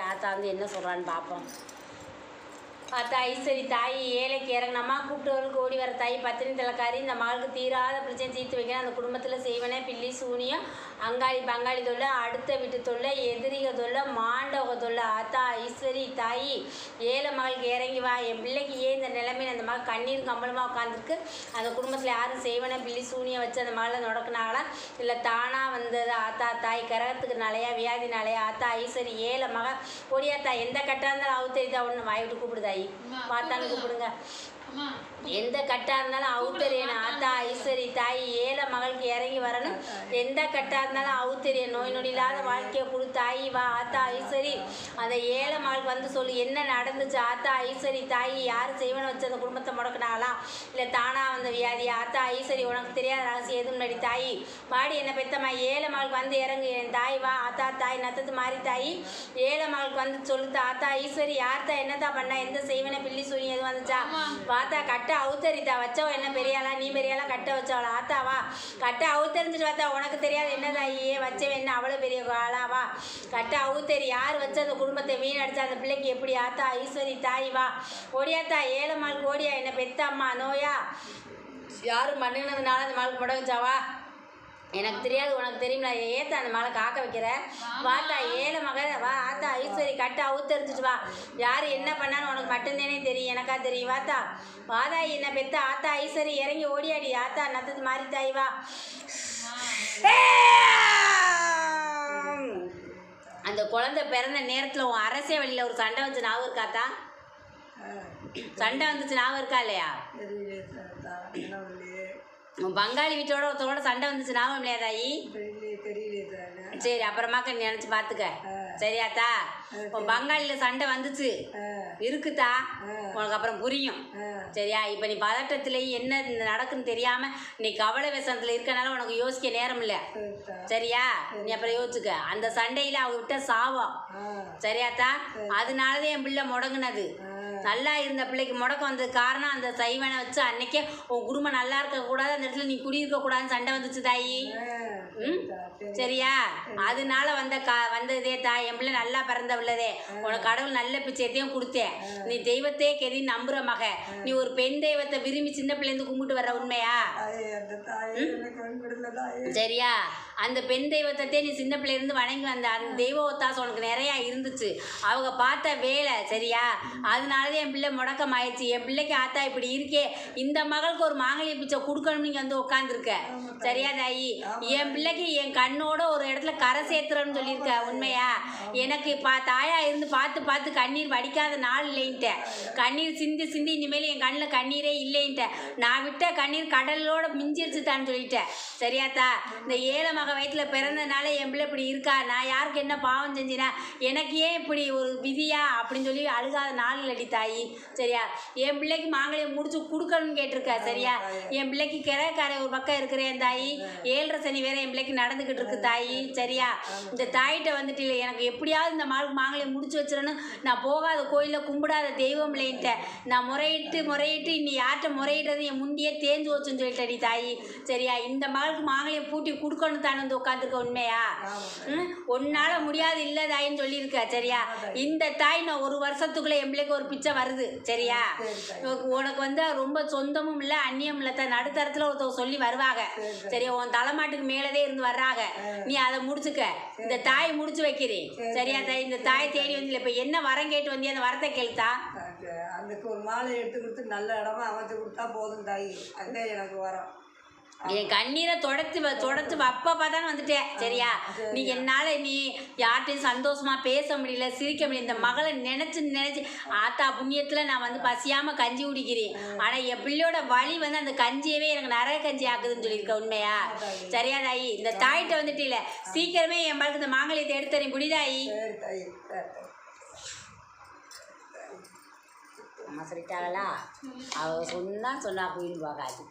ஆத்தா வந்து என்ன சொல்கிறான்னு பார்ப்போம். பார்த்தா ஐஸ்வரி தாய் ஏழைக்கு இறங்கினம்மா கூப்பிட்டவர்களுக்கு ஓடி வர தாய் பத்தினி தலைக்காரி இந்த மகளுக்கு தீராத பிரச்சனை தீர்த்து வைக்கணும். அந்த குடும்பத்தில் செய்வனே பில்லி சூனியம் அங்காளி பங்காளி தொல்லை அடுத்த வீட்டு தொல்லை எதிரிக தொல்லை மாண்டவக தொல்லை. ஆத்தா ஐஸ்வரி தாய் ஏழை மகளுக்கு இறங்கி வா. என் பிள்ளைக்கு ஏன் இந்த நிலைமையில் அந்த மகள் கண்ணீர் கம்பளமாக உட்காந்துருக்கு. அந்த குடும்பத்தில் யாரும் செய்வனே பில்லி சூனியம் வச்சு அந்த மகளை நடக்குனாங்களா இல்லை தானாக வந்தது? ஆத்தா தாய் கரகத்துக்கு நாளையா வியாதி நாளையா? ஆத்தா ஐஸ்வரி ஏழை மக ஒடியாத்தா எந்த கட்டாக இருந்தாலும் அவுத்தரிதா ஒன்று வாய்விட்டு கூப்பிடுதாயி பார்த்தாலும் கூப்பிடுங்க. எந்த கட்டா இருந்தாலும் அவுத்தரியணும். ஆத்தா ஐஸ்வரி தாய் ஏழை மகளுக்கு இறங்கி வரணும். எந்த கட்டா இருந்தாலும் அவுத்தரிய நோய் நொடி இல்லாத வாழ்க்கையை கொடு தாயி வா. ஆத்தா ஐஸ்வரி அந்த ஏழை மகளுக்கு வந்து சொல்லு என்ன நடந்துச்சு. ஆத்தா ஐஸ்வரி தாய் யார் செய்வன வச்சு அந்த குடும்பத்தை முடக்கினாலாம் இல்லை தானா வந்த வியாதி? ஆத்தா ஐஸ்வரி உனக்கு தெரியாத ரகசியம் எதுவும் நடி தாயி வாடி என்ன பெத்தம்மா ஏழை மகளுக்கு வந்து இறங்கு என் தாய் வா. ஆத்தா தாய் நத்தத்து மாறி தாயி ஏழை மகளுக்கு வந்து சொல்லுது. ஆத்தா ஐஸ்வரி யார்த்தா என்னத்தான் பண்ணா எந்த செய்வன பில்லி சூனி எதுவும் வந்துச்சா? வாத்தா கட்டை அவுத்தரித்தா வச்சவ என்ன பெரியாளா நீ பெரியாளா கட்டை வச்சவளா? ஆத்தாவா கட்டை அவுத்தரிஞ்சிட்டு பார்த்தா உனக்கு தெரியாது என்னதாயே வச்சவன் என்ன அவ்வளோ பெரிய ஆளாவா? கட்டை அவுத்தரி யார் வச்சு அந்த குடும்பத்தை வீணடிச்சா அந்த பிள்ளைக்கு எப்படி? ஆத்தா ஐஸ்வரி தாய் வா ஓடியாத்தா ஏழை மகளுக்கு ஓடியா என்ன பெத்த அம்மா நோயா யாரும் மண்ணுனதுனால அந்த மகளுக்கு முடங்குச்சாவா? எனக்கு தெரியாது உனக்கு தெரியுமா? ஏத்தா அந்த மலை காக்க வைக்கிற வாத்தா ஏழை மக வா. ஆத்தா ஐஸ்வரி கட்டை அவுத்தரிஞ்சிட்டு வா. யார் என்ன பண்ணான்னு உனக்கு மட்டும்தானே தெரியும் எனக்கா தெரியும். வாத்தா வாதா என்ன பெத்த ஆத்தா ஐஸ்வரி இறங்கி ஓடியாடி. ஆத்தா நத்தது மாறி தாய் வா. அந்த குழந்தை பிறந்த நேரத்தில் உன் அரசியல் வழியில் ஒரு சண்டை வந்து ஞாபகம் இருக்காத்தா? சண்டை வந்துச்சு ஞாபகம் இருக்கா இல்லையா? பங்காளி வீட்டோட ஒருத்தரோட சண்டை வந்துச்சு ஞாபகம் இல்லையா தாயி? சரி அப்புறமாக்க நினச்சி பார்த்துக்க சரியாத்தா? உன் பங்காளியில் சண்டை வந்துச்சு இருக்குதா உனக்கு அப்புறம் புரியும் சரியா? இப்போ நீ பதட்டத்துலேயே என்ன நடக்குன்னு தெரியாமல் நீ கவலை விஷயத்தில் இருக்கனால உனக்கு யோசிக்க நேரம் இல்லை சரியா? நீ அப்புறம் யோசிச்சுக்க. அந்த சண்டையில் அவங்க விட்ட சாவம் சரியாத்தா? அதனாலதான் என் பிள்ளை முடங்குனது. நல்லா இருந்த பிள்ளைக்கு முடக்கம் வந்தது காரணம் அந்த சைவனை வச்சு அன்னைக்கே உன் குடும்பம் நல்லா இருக்கக்கூடாது அந்த இடத்துல நீ குடியிருக்கக்கூடாதுன்னு சண்டை வந்துச்சு தாயி. சரியா? அதனால வந்ததே தாய். என் பிள்ளை நல்லா பிறந்த உள்ளதே உனக்கு கடவுள் நல்ல பிச்சையத்தையும் கொடுத்தேன். நீ தெய்வத்தையே கெதி நம்புற மக. நீ ஒரு பெண் தெய்வத்தை விரும்பி சின்ன பிள்ளைந்து கும்பிட்டு வர்ற உண்மையா? சரியா? அந்த பெண் தெய்வத்தை நீ சின்ன பிள்ளையிருந்து வணங்கி வந்த அந்த தெய்வ ஒத்தாசை உனக்கு நிறையா இருந்துச்சு. அவங்க பார்த்த வேலை சரியா? அதனாலதான் என் பிள்ளை முடக்கம் ஆயிடுச்சு. என் பிள்ளைக்கு ஆத்தா இப்படி இருக்கே இந்த மகளுக்கு ஒரு மாங்கல்ய பிச்சை கொடுக்கணும்னு நீங்க வந்து உட்காந்துருக்க சரியா தாயி? என் பிள்ளைக்கு என் கண்ணோட ஒரு இடத்துல கரை சேர்த்துறன்னு சொல்லியிருக்க உண்மையா? எனக்கு தாயா இருந்து பார்த்து பார்த்து கண்ணீர் வடிக்காத நாள் இல்லைன்ட்டேன். கண்ணீர் சிந்தி சிந்தி இனிமேல் என் கண்ணில் கண்ணீரே இல்லைன்ட்டேன். நான் விட்ட கண்ணீர் கடலோட மிஞ்சிருச்சுட்டான்னு சொல்லிட்டேன் சரியாத்தா? இந்த ஏழை மக வயிற்றுல பிறந்ததுனால என் பிள்ளை இப்படி இருக்கா. நான் யாருக்கு என்ன பாவம் செஞ்சினா எனக்கு ஏன் இப்படி ஒரு விதியா அப்படின்னு சொல்லி அழுகாத நாள் இல்லடி தாயி சரியா? என் பிள்ளைக்கு மாங்கல்யம் முடிச்சு கொடுக்கணும்னு கேட்டிருக்க சரியா? என் பிள்ளைக்கு கிரைக்காரை ஒரு பக்கம் இருக்கிறேன் தாயி. 7.5 சனி வேற என் பிள்ளைக்கு நடந்துக்கிட்டு இருக்கு தாயி சரியா? இந்த தாயிட்ட வந்துட்டு இல்லை எனக்கு எப்படியாவது இந்த மாளுக்கு மாங்கல்யம் முடிச்சு வச்சிடணும். நான் போகாத கோயிலில் கும்பிடாத தெய்வம் இல்லைன்ட்டேன். நான் முறையிட்டு இன்னி யார்கிட்ட முறையிடுறது என் முந்தியே தேஞ்சு வச்சுன்னு சொல்லிட்டடி தாயி சரியா? இந்த மகளுக்கு மாங்கல்யம் பூட்டி கொடுக்கணும் தானே வந்து உட்காந்துருக்க உண்மையா? ஒன்னால முடியாது இல்லை தாயின்னு சொல்லியிருக்க சரியா? இந்த தாய் நான் 1 வருஷத்துக்குள்ள என் பிள்ளைக்கு ஒரு பிச்சை வருது சரியா? உனக்கு வந்து ரொம்ப சொந்தமும் இல்லை அந்நியம் இல்லை நடுத்தரத்தில் ஒருத்தவங்க சொல்லி வருவாங்க சரியா? உன் தலைமாட்டுக்கு மேலதே இருந்து வர்றாங்க. நீ அதை முடிச்சுக்க. இந்த தாய் முடிச்சு வைக்கிறேன் சரியா தாய்? இந்த தாய் தேடி வந்து இப்போ என்ன வரம் கேட்டு வந்து அந்த வரத்தை கேளுத்தா? அதுக்கு ஒரு மாலை எடுத்து கொடுத்து நல்ல இடமா அமைச்சு கொடுத்தா போதும் தாய். அதுதான் எனக்கு வரம். என் கண்ணீரை தொடச்சு அப்பதான் வந்துட்டேன் சரியா? நீ என்னால் நீ யார்கிட்டையும் சந்தோஷமா பேச முடியல சிரிக்க முடியல. இந்த மகளை நினைச்சு ஆத்தா புண்ணியத்தில் நான் வந்து பசியாமல் கஞ்சி குடிக்கிறேன். ஆனால் என் பிள்ளையோட வழி வந்து அந்த கஞ்சியவே எனக்கு நிறைய கஞ்சி ஆக்குதுன்னு சொல்லியிருக்க உண்மையா சரியா தாயி? இந்த தாயிட்ட வந்துட்டு இல்லை சீக்கிரமே என் மகளுக்கு இந்த மாங்கல்யத்தை எடுத்துறேன் புடிதாயி. அம்மா சொல்லிட்டாங்களா? அவ சொன்னா கோயில் போகாது.